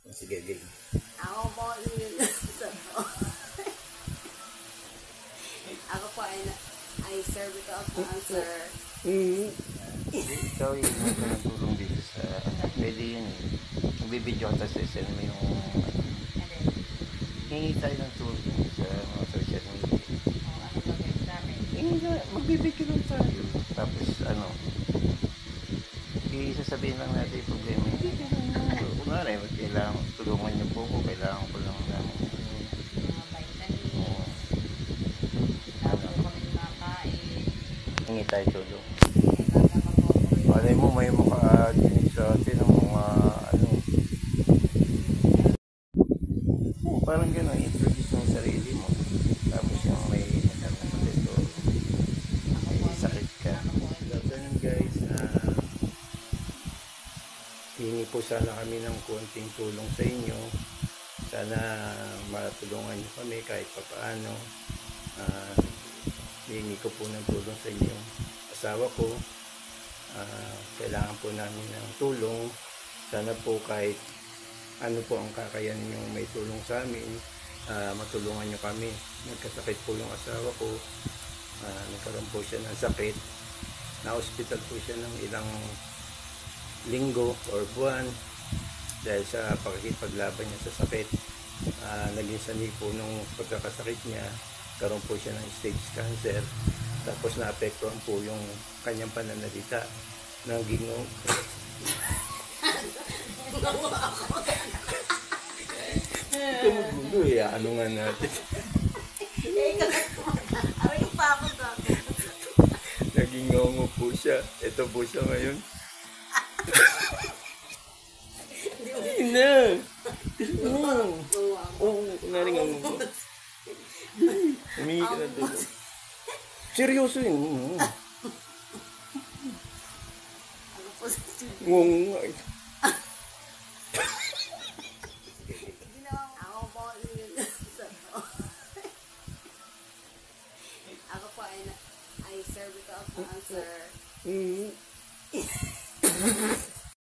Sige, game. Ako po yung ako po ay servitor of cancer. Ikaw yung nagtulong dito sa pwede yun eh. Nagbibidyo ka sa send mo yung hingi tayo ng tulong sa mga social media. Magbibidyo lang tayo. Tapos isasabihin lang natin yung problema. Kunwari, kailangan tulungan niyo po ko, kailangan ko lang namin hingi tayo tulong. Malay mo may makadinig sa atin ng mga parang gano'n, introduce mo sarili mo. Tapos yung may sakit ka. Good afternoon guys. Hingi po sana kami ng konting tulong sa inyo. Sana matulungan niyo kami kahit papaano. Hingi ko po ng tulong sa inyo. Asawa ko, kailangan po namin ng tulong. Sana po kahit ano po ang kakayanin yung may tulong sa amin, matulungan nyo kami. Nagkasakit po yung asawa ko, nagkaroon po siya ng sakit, na-hospital po siya ng ilang linggo or buwan dahil sa pagkikipaglaban niya sa sakit. Naging sanhi po nung pagkakasakit niya, karoon po siya ng stage cancer, tapos naapektuhan po yung kanyang pananalita ng ginong. Ito magulo eh, ano nga natin. Aray pa ako dati. Naging ngongo po siya. Ito po siya ngayon. Hindi na. Oo, kunwari nga ngongo. Humingi ka na tulong. Seryoso yun. Ngongo nga eh. Ako po ay servitor of cancer.